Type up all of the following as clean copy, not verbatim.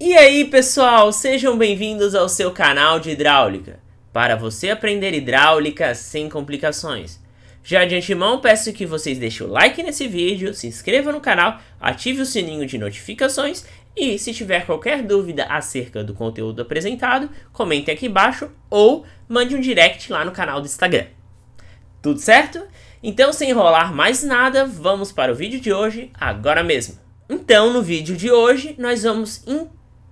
E aí pessoal, sejam bem-vindos ao seu canal de hidráulica, para você aprender hidráulica sem complicações. Já de antemão peço que vocês deixem o like nesse vídeo, se inscrevam no canal, ative o sininho de notificações e se tiver qualquer dúvida acerca do conteúdo apresentado, comente aqui embaixo ou mande um direct lá no canal do Instagram. Tudo certo? Então sem enrolar mais nada, vamos para o vídeo de hoje agora mesmo. Então no vídeo de hoje nós vamos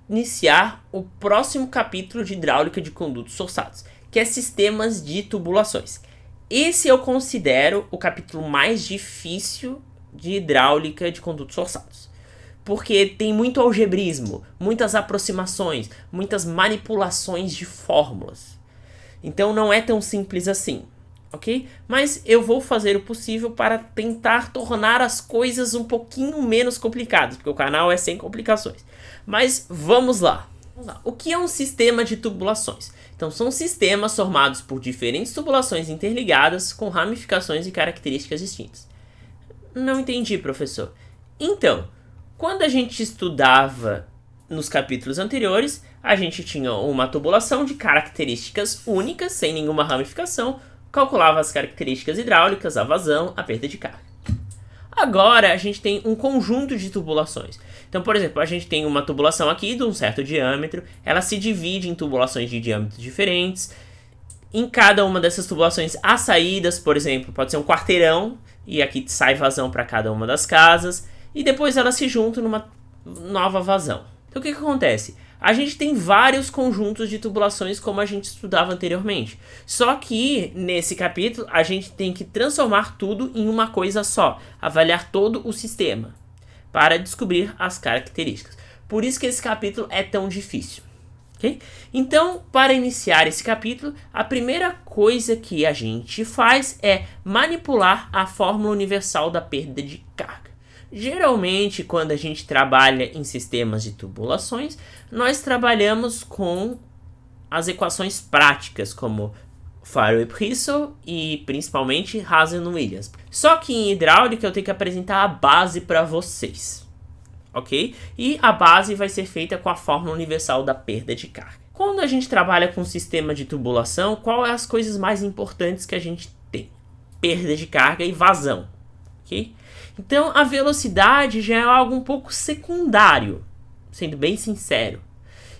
iniciar o próximo capítulo de hidráulica de condutos forçados, que é sistemas de tubulações. Esse eu considero o capítulo mais difícil de hidráulica de condutos forçados, porque tem muito algebrismo, muitas aproximações, muitas manipulações de fórmulas. Então não é tão simples assim, ok? Mas eu vou fazer o possível para tentar tornar as coisas um pouquinho menos complicadas, porque o canal é sem complicações. Mas vamos lá. O que é um sistema de tubulações? Então são sistemas formados por diferentes tubulações interligadas com ramificações e características distintas. Não entendi, professor. Então, quando a gente estudava nos capítulos anteriores, a gente tinha uma tubulação de características únicas, sem nenhuma ramificação, calculava as características hidráulicas, a vazão, a perda de carga. Agora a gente tem um conjunto de tubulações. Então, por exemplo, a gente tem uma tubulação aqui de um certo diâmetro, ela se divide em tubulações de diâmetros diferentes. Em cada uma dessas tubulações há saídas, por exemplo, pode ser um quarteirão, e aqui sai vazão para cada uma das casas, e depois elas se juntam numa nova vazão. Então o que acontece? A gente tem vários conjuntos de tubulações como a gente estudava anteriormente. Só que nesse capítulo a gente tem que transformar tudo em uma coisa só, avaliar todo o sistema para descobrir as características. Por isso que esse capítulo é tão difícil. Okay? Então, para iniciar esse capítulo, a primeira coisa que a gente faz é manipular a fórmula universal da perda de carga. Geralmente, quando a gente trabalha em sistemas de tubulações, nós trabalhamos com as equações práticas, como Farrell-Priesel e principalmente Hazen-Williams. Só que em hidráulica eu tenho que apresentar a base para vocês, ok? E a base vai ser feita com a fórmula universal da perda de carga. Quando a gente trabalha com sistema de tubulação, qual é as coisas mais importantes que a gente tem? Perda de carga e vazão, ok? Então a velocidade já é algo um pouco secundário, sendo bem sincero.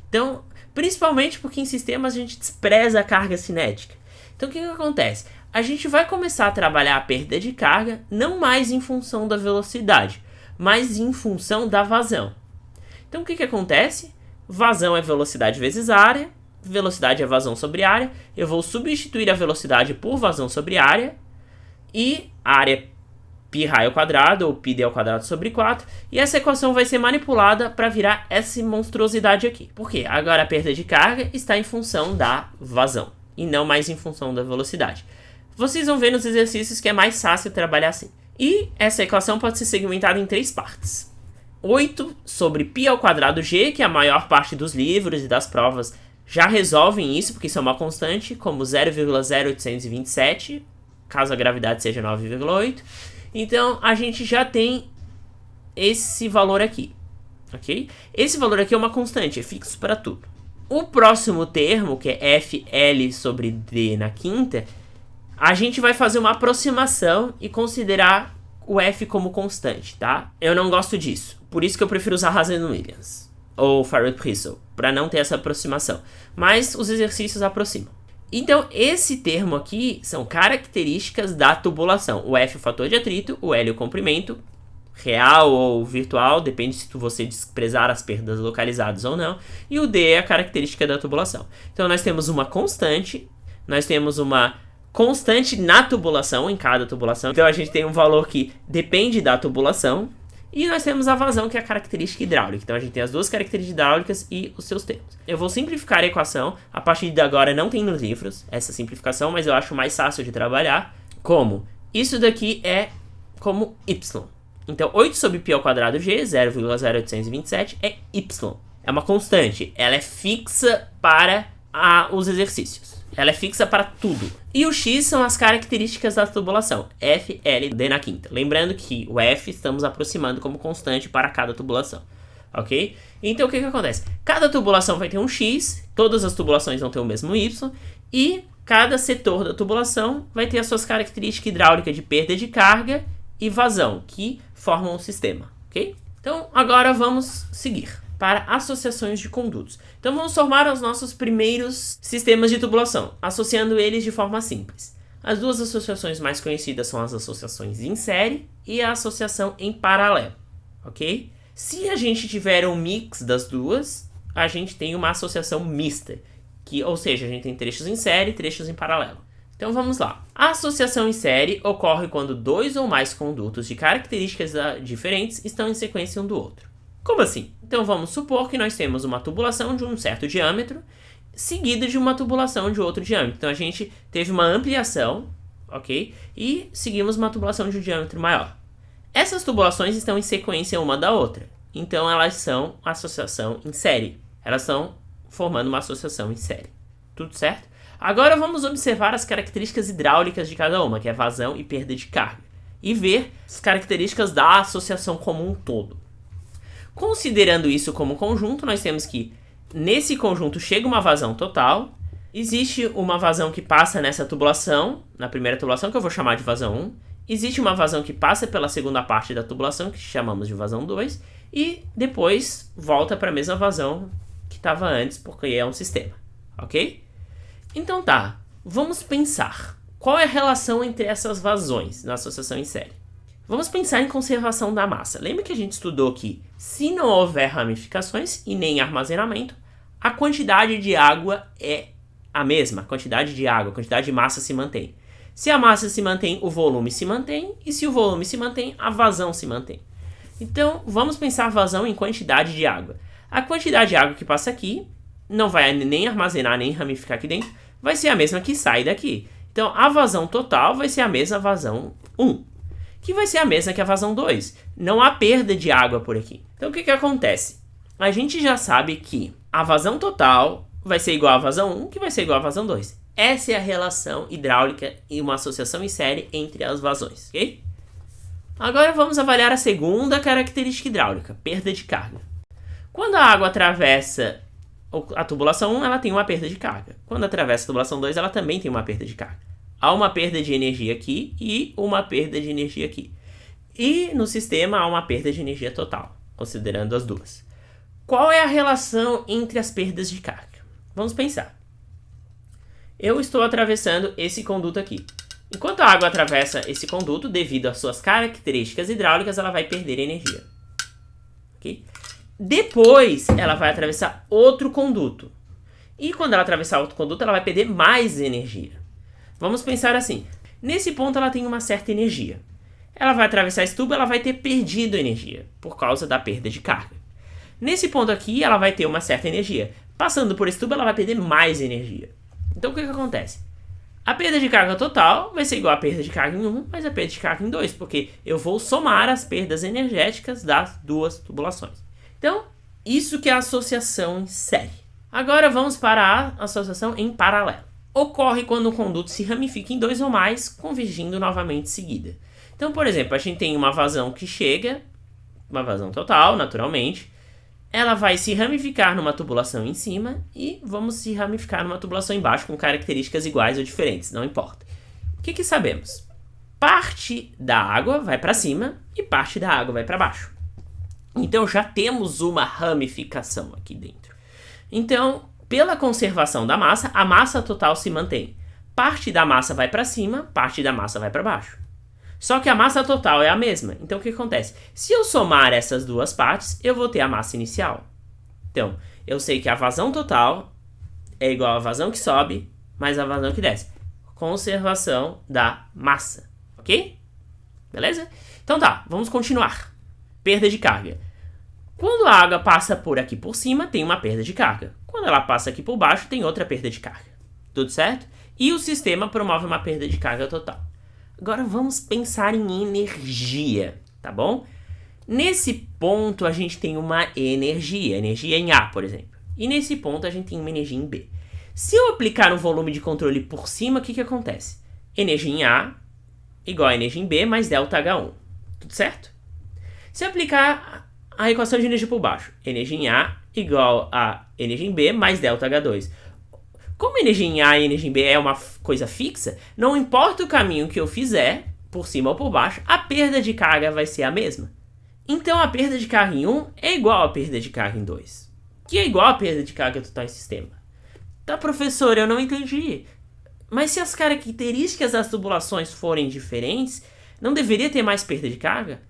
Então, principalmente porque em sistemas a gente despreza a carga cinética. Então o que acontece? A gente vai começar a trabalhar a perda de carga não mais em função da velocidade, mas em função da vazão. Então o que acontece? Vazão é velocidade vezes área, velocidade é vazão sobre área. Eu vou substituir a velocidade por vazão sobre área e área π raio ao quadrado ou πd ao quadrado sobre 4, e essa equação vai ser manipulada para virar essa monstruosidade aqui. Por quê? Agora a perda de carga está em função da vazão e não mais em função da velocidade. Vocês vão ver nos exercícios que é mais fácil trabalhar assim. E essa equação pode ser segmentada em três partes. 8 sobre π ao quadrado g, que a maior parte dos livros e das provas já resolvem isso, porque isso é uma constante, como 0,0827, caso a gravidade seja 9,8. Então, a gente já tem esse valor aqui, ok? Esse valor aqui é uma constante, é fixo para tudo. O próximo termo, que é FL sobre D na quinta, a gente vai fazer uma aproximação e considerar o F como constante, tá? Eu não gosto disso, por isso que eu prefiro usar Hazen-Williams ou Farrell-Priesel, para não ter essa aproximação. Mas os exercícios aproximam. Então, esse termo aqui são características da tubulação. O F é o fator de atrito, o L é o comprimento, real ou virtual, depende se você desprezar as perdas localizadas ou não, e o D é a característica da tubulação. Então, nós temos uma constante na tubulação, em cada tubulação. Então, a gente tem um valor que depende da tubulação, e nós temos a vazão, que é a característica hidráulica. Então a gente tem as duas características hidráulicas e os seus termos. Eu vou simplificar a equação. A partir de agora não tem nos livros essa simplificação, mas eu acho mais fácil de trabalhar. Como? Isso daqui é como y. Então 8 sobre π ao quadrado g, 0,0827, é y. É uma constante. Ela é fixa para os exercícios. Ela é fixa para tudo. E o x são as características da tubulação, F, L, D na quinta. Lembrando que o F estamos aproximando como constante para cada tubulação. ok? Então o que acontece? Cada tubulação vai ter um X, todas as tubulações vão ter o mesmo Y, e cada setor da tubulação vai ter as suas características hidráulicas de perda de carga e vazão, que formam o sistema, ok? Então agora vamos seguir para associações de condutos. Então vamos formar os nossos primeiros sistemas de tubulação, associando eles de forma simples. As duas associações mais conhecidas são as associações em série e a associação em paralelo, ok? Se a gente tiver um mix das duas, a gente tem uma associação mista, ou seja, a gente tem trechos em série e trechos em paralelo. Então vamos lá. A associação em série ocorre quando dois ou mais condutos de características diferentes estão em sequência um do outro. Como assim? Então vamos supor que nós temos uma tubulação de um certo diâmetro, seguida de uma tubulação de outro diâmetro. Então a gente teve uma ampliação, ok? E seguimos uma tubulação de um diâmetro maior. Essas tubulações estão em sequência uma da outra, então elas são associação em série. Elas estão formando uma associação em série. Tudo certo? Agora vamos observar as características hidráulicas de cada uma, que é vazão e perda de carga, e ver as características da associação como um todo. Considerando isso como conjunto, nós temos que nesse conjunto chega uma vazão total, existe uma vazão que passa nessa tubulação, na primeira tubulação, que eu vou chamar de vazão 1, existe uma vazão que passa pela segunda parte da tubulação, que chamamos de vazão 2, e depois volta para a mesma vazão que estava antes, porque é um sistema, ok? Então tá, vamos pensar. Qual é a relação entre essas vazões na associação em série? Vamos pensar em conservação da massa. Lembra que a gente estudou que se não houver ramificações e nem armazenamento, a quantidade de água é a mesma. A quantidade de água, a quantidade de massa se mantém. Se a massa se mantém, o volume se mantém, e se o volume se mantém, a vazão se mantém. Então, vamos pensar vazão em quantidade de água. A quantidade de água que passa aqui não vai nem armazenar, nem ramificar aqui dentro, vai ser a mesma que sai daqui. Então, a vazão total vai ser a mesma vazão 1, que vai ser a mesma que a vazão 2. Não há perda de água por aqui. Então, o que acontece? A gente já sabe que a vazão total vai ser igual à vazão 1, que vai ser igual à vazão 2. Essa é a relação hidráulica e uma associação em série entre as vazões, ok? Agora vamos avaliar a segunda característica hidráulica, perda de carga. Quando a água atravessa a tubulação 1, ela tem uma perda de carga. Quando atravessa a tubulação 2, ela também tem uma perda de carga. Há uma perda de energia aqui e uma perda de energia aqui. E no sistema há uma perda de energia total, considerando as duas. Qual é a relação entre as perdas de carga? Vamos pensar. Eu estou atravessando esse conduto aqui. Enquanto a água atravessa esse conduto, devido às suas características hidráulicas, ela vai perder energia. Okay? Depois, ela vai atravessar outro conduto. E quando ela atravessar outro conduto, ela vai perder mais energia. Vamos pensar assim. Nesse ponto, ela tem uma certa energia. Ela vai atravessar esse tubo, ela vai ter perdido energia, por causa da perda de carga. Nesse ponto aqui, ela vai ter uma certa energia. Passando por esse tubo, ela vai perder mais energia. Então, o que acontece? A perda de carga total vai ser igual a perda de carga em 1, mas a perda de carga em 2, porque eu vou somar as perdas energéticas das duas tubulações. Então, isso que é a associação em série. Agora vamos para a associação em paralelo. Ocorre quando um conduto se ramifica em dois ou mais, convergindo novamente em seguida. Então, por exemplo, a gente tem uma vazão que chega, uma vazão total, naturalmente. Ela vai se ramificar numa tubulação em cima e vamos se ramificar numa tubulação embaixo com características iguais ou diferentes, não importa. O que sabemos? Parte da água vai para cima e parte da água vai para baixo. Então já temos uma ramificação aqui dentro. Então, pela conservação da massa, a massa total se mantém. Parte da massa vai para cima, parte da massa vai para baixo. Só que a massa total é a mesma. Então, o que acontece? Se eu somar essas duas partes, eu vou ter a massa inicial. Então, eu sei que a vazão total é igual à vazão que sobe, mais a vazão que desce. Conservação da massa. Ok? Beleza? Então tá, vamos continuar. Perda de carga. Quando a água passa por aqui por cima, tem uma perda de carga. Quando ela passa aqui por baixo, tem outra perda de carga. Tudo certo? E o sistema promove uma perda de carga total. Agora vamos pensar em energia, tá bom? Nesse ponto a gente tem uma energia em A, por exemplo. E nesse ponto a gente tem uma energia em B. Se eu aplicar um volume de controle por cima, o que acontece? Energia em A igual a energia em B mais ΔH1. Tudo certo? Se eu aplicar a equação de energia por baixo. Energia em A igual a energia em B mais ΔH2. Como energia em A e energia em B é uma coisa fixa, não importa o caminho que eu fizer, por cima ou por baixo, a perda de carga vai ser a mesma. Então a perda de carga em 1 é igual à perda de carga em 2, que é igual à perda de carga total em sistema. Tá, professor, eu não entendi. Mas se as características das tubulações forem diferentes, não deveria ter mais perda de carga?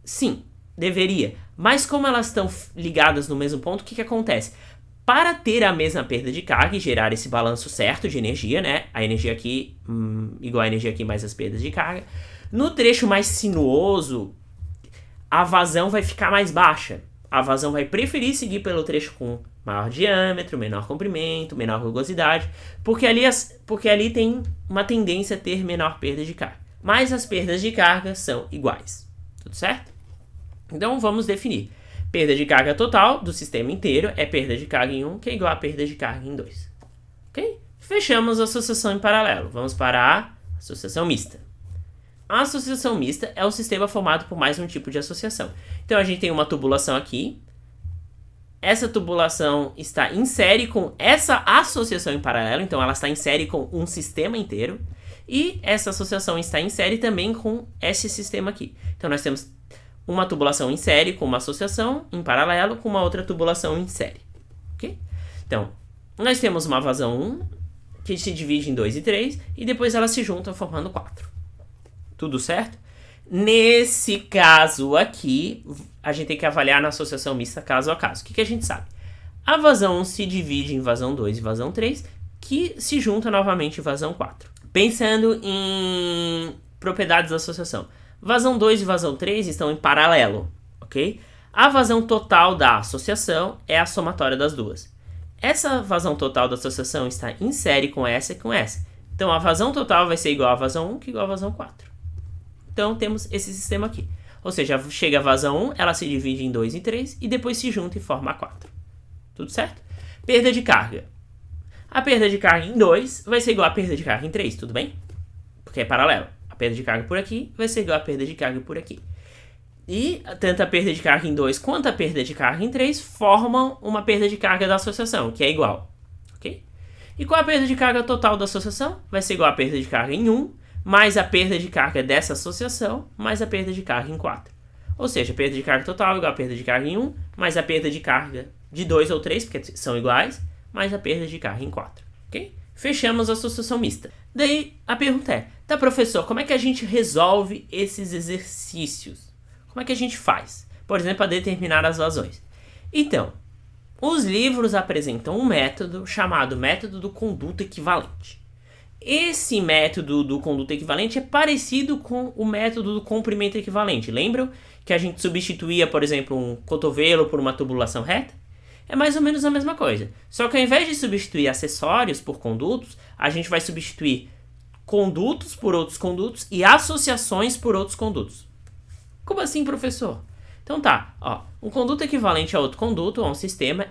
Sim, deveria. Mas como elas estão ligadas no mesmo ponto, o que acontece? Para ter a mesma perda de carga e gerar esse balanço certo de energia, né? A energia aqui igual a energia aqui mais as perdas de carga. No trecho mais sinuoso, a vazão vai ficar mais baixa. A vazão vai preferir seguir pelo trecho com maior diâmetro, menor comprimento, menor rugosidade, porque ali tem uma tendência a ter menor perda de carga. Mas as perdas de carga são iguais. Tudo certo? Então vamos definir. Perda de carga total do sistema inteiro é perda de carga em 1, que é igual a perda de carga em 2. Ok? Fechamos a associação em paralelo. Vamos para a associação mista. A associação mista é um sistema formado por mais um tipo de associação. Então a gente tem uma tubulação aqui. Essa tubulação está em série com essa associação em paralelo. Então ela está em série com um sistema inteiro. E essa associação está em série também com esse sistema aqui. Então nós temos uma tubulação em série com uma associação em paralelo com uma outra tubulação em série. Ok? Então, nós temos uma vazão 1 que se divide em 2 e 3 e depois elas se juntam formando 4. Tudo certo? Nesse caso aqui, a gente tem que avaliar na associação mista caso a caso. O que a gente sabe? A vazão 1 se divide em vazão 2 e vazão 3, que se junta novamente em vazão 4. Pensando em propriedades da associação. Vazão 2 e vazão 3 estão em paralelo, ok? A vazão total da associação é a somatória das duas. Essa vazão total da associação está em série com essa e com essa. Então a vazão total vai ser igual a vazão 1, que é igual a vazão 4. Então temos esse sistema aqui. Ou seja, chega a vazão 1, ela se divide em 2 e 3 e depois se junta e forma 4. Tudo certo? Perda de carga. A perda de carga em 2 vai ser igual a perda de carga em 3, tudo bem? Porque é paralelo. A perda de carga por aqui vai ser igual a perda de carga por aqui. E tanto a perda de carga em 2 quanto a perda de carga em 3 formam uma perda de carga da associação, que é igual. Ok? E qual a perda de carga total da associação? Vai ser igual a perda de carga em 1, mais a perda de carga dessa associação, mais a perda de carga em 4. Ou seja, a perda de carga total é igual a perda de carga em 1, mais a perda de carga de 2 ou 3, porque são iguais, mais a perda de carga em 4. Ok? Fechamos a associação mista. Daí a pergunta é, tá, professor, como é que a gente resolve esses exercícios? Como é que a gente faz? Por exemplo, para determinar as vazões. Então, os livros apresentam um método chamado método do conduto equivalente. Esse método do conduto equivalente é parecido com o método do comprimento equivalente. Lembram que a gente substituía, por exemplo, um cotovelo por uma tubulação reta? É mais ou menos a mesma coisa. Só que ao invés de substituir acessórios por condutos, a gente vai substituir condutos por outros condutos e associações por outros condutos. Como assim, professor? Então tá, ó, um conduto equivalente a outro conduto, a um sistema,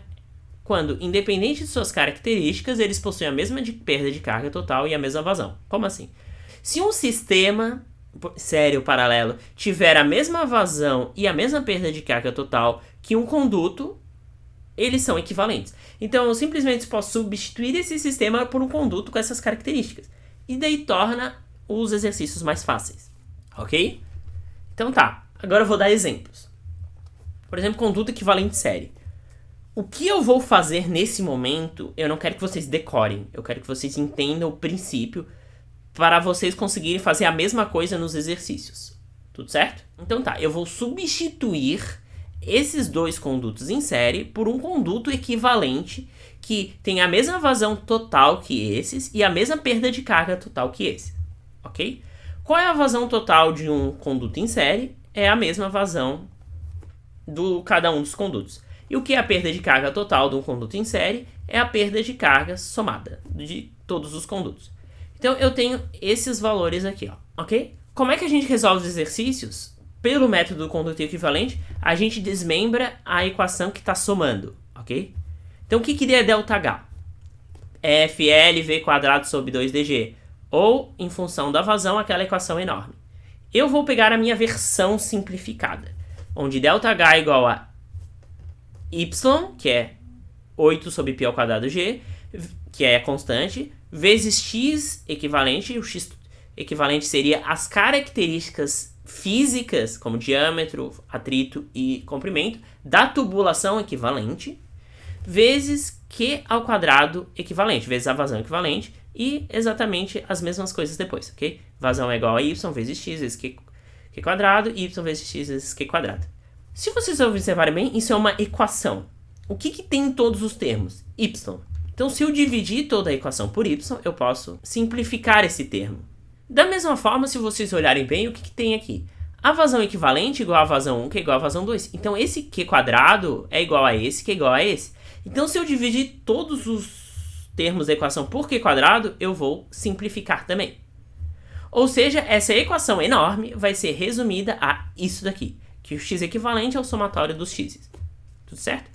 quando, independente de suas características, eles possuem a mesma perda de carga total e a mesma vazão. Como assim? Se um sistema sério paralelo tiver a mesma vazão e a mesma perda de carga total que um conduto, eles são equivalentes. Então eu simplesmente posso substituir esse sistema por um conduto com essas características. E daí torna os exercícios mais fáceis. Ok? Então tá, agora eu vou dar exemplos. Por exemplo, conduto equivalente série. O que eu vou fazer nesse momento, eu não quero que vocês decorem. Eu quero que vocês entendam o princípio para vocês conseguirem fazer a mesma coisa nos exercícios. Tudo certo? Então tá, eu vou substituir esses dois condutos em série por um conduto equivalente que tem a mesma vazão total que esses e a mesma perda de carga total que esse. Ok? Qual é a vazão total de um conduto em série? É a mesma vazão de cada um dos condutos. E o que é a perda de carga total de um conduto em série? É a perda de carga somada de todos os condutos. Então eu tenho esses valores aqui, ó, ok? Como é que a gente resolve os exercícios? Pelo método do conduto equivalente, a gente desmembra a equação que está somando, ok? Então o que é ΔH? É FLV² sobre 2DG. Ou, em função da vazão, aquela equação enorme. Eu vou pegar a minha versão simplificada, onde ΔH é igual a y, que é 8 sobre π ao quadrado g, que é a constante, vezes x equivalente, o x equivalente seria as características físicas, como diâmetro, atrito e comprimento, da tubulação equivalente, vezes q ao quadrado equivalente, vezes a vazão equivalente, e exatamente as mesmas coisas depois, ok? Vazão é igual a y vezes x vezes q quadrado, y vezes x vezes q quadrado. Se vocês observarem bem, isso é uma equação. O que tem em todos os termos? Y. Então, se eu dividir toda a equação por y, eu posso simplificar esse termo. Da mesma forma, se vocês olharem bem, o que tem aqui? A vazão equivalente é igual a vazão 1, que é igual a vazão 2. Então, esse q quadrado é igual a esse, que é igual a esse. Então, se eu dividir todos os termos da equação por q quadrado, eu vou simplificar também. Ou seja, essa equação enorme vai ser resumida a isso daqui, que o x equivalente é o somatório dos x's. Tudo certo?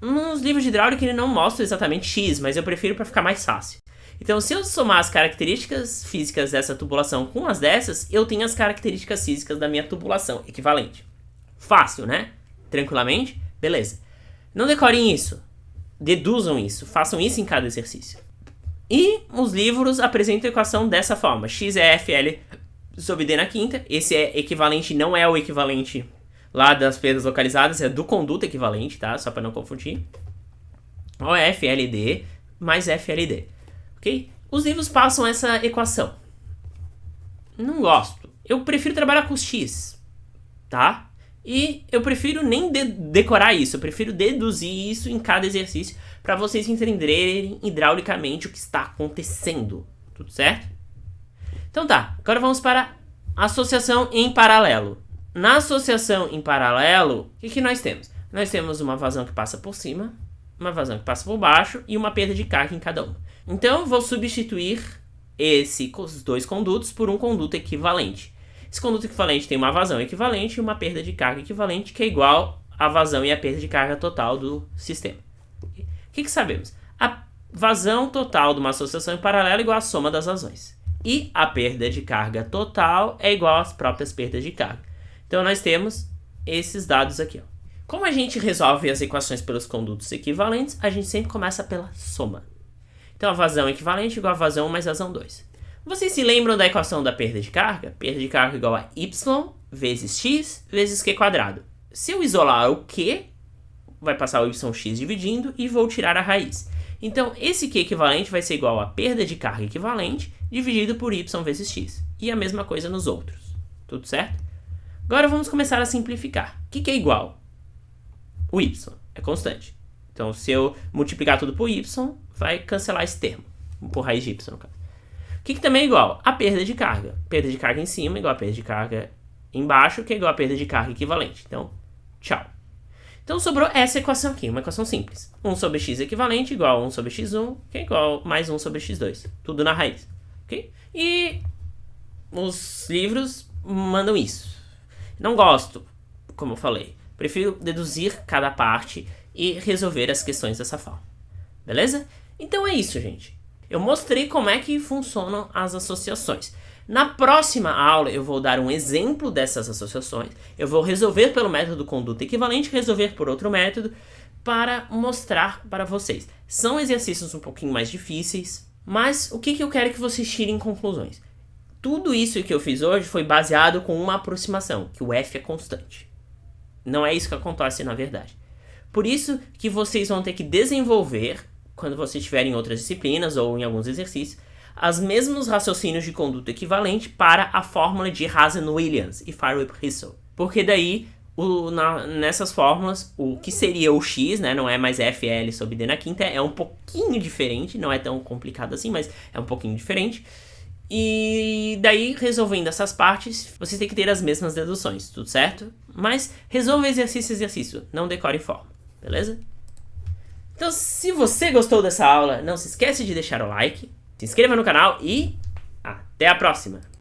Nos livros de hidráulica ele não mostra exatamente x, mas eu prefiro para ficar mais fácil. Então, se eu somar as características físicas dessa tubulação com as dessas, eu tenho as características físicas da minha tubulação equivalente. Fácil, né? Tranquilamente? Beleza. Não decorem isso. Deduzam isso. Façam isso em cada exercício. E os livros apresentam a equação dessa forma. X é FL sobre D na quinta. Esse é equivalente, não é o equivalente lá das perdas localizadas, é do conduto equivalente, tá? Só para não confundir. Ou é FLD mais FLD. Ok? Os livros passam essa equação. Não gosto. Eu prefiro trabalhar com os x, tá? E eu prefiro nem decorar isso. Eu prefiro deduzir isso em cada exercício para vocês entenderem hidraulicamente o que está acontecendo. Tudo certo? Então tá. Agora vamos para associação em paralelo. Na associação em paralelo, o que nós temos? Nós temos uma vazão que passa por cima, uma vazão que passa por baixo e uma perda de carga em cada uma. Então, vou substituir esses dois condutos por um conduto equivalente. Esse conduto equivalente tem uma vazão equivalente e uma perda de carga equivalente, que é igual à vazão e a perda de carga total do sistema. O que sabemos? A vazão total de uma associação em paralelo é igual à soma das vazões. E a perda de carga total é igual às próprias perdas de carga. Então, nós temos esses dados aqui. Ó. Como a gente resolve as equações pelos condutos equivalentes, a gente sempre começa pela soma. Então, a vazão equivalente é igual a vazão 1 mais vazão 2. Vocês se lembram da equação da perda de carga? Perda de carga é igual a y vezes x vezes q quadrado. Se eu isolar o q, vai passar o yx dividindo e vou tirar a raiz. Então, esse q equivalente vai ser igual a perda de carga equivalente dividido por y vezes x. E a mesma coisa nos outros. Tudo certo? Agora vamos começar a simplificar. O que é igual? O y é constante. Então, se eu multiplicar tudo por y, vai cancelar esse termo. Por raiz de y, no caso. O que também é igual? A perda de carga. Perda de carga em cima é igual a perda de carga embaixo, que é igual a perda de carga equivalente. Então, tchau. Então, sobrou essa equação aqui, uma equação simples. 1 sobre x equivalente igual a 1 sobre x1, que é igual a mais 1 sobre x2. Tudo na raiz. Ok? E os livros mandam isso. Não gosto, como eu falei. Prefiro deduzir cada parte e resolver as questões dessa forma. Beleza? Então é isso, gente. Eu mostrei como é que funcionam as associações. Na próxima aula eu vou dar um exemplo dessas associações. Eu vou resolver pelo método conduta equivalente, resolver por outro método, para mostrar para vocês. São exercícios um pouquinho mais difíceis, mas o que eu quero que vocês tirem conclusões? Tudo isso que eu fiz hoje foi baseado com uma aproximação, que o f é constante. Não é isso que acontece na verdade. Por isso que vocês vão ter que desenvolver, quando vocês estiverem em outras disciplinas ou em alguns exercícios, os mesmos raciocínios de conduta equivalente para a fórmula de Hazen-Williams e Farrell-Rizzo. Porque daí, nessas fórmulas, o que seria o x, né, não é mais FL sobre D na quinta, é um pouquinho diferente, não é tão complicado assim, mas é um pouquinho diferente. E daí, resolvendo essas partes, vocês têm que ter as mesmas deduções, tudo certo? Mas resolva exercício, não decore fórmula, beleza? Então, se você gostou dessa aula, não se esquece de deixar o like, se inscreva no canal e até a próxima!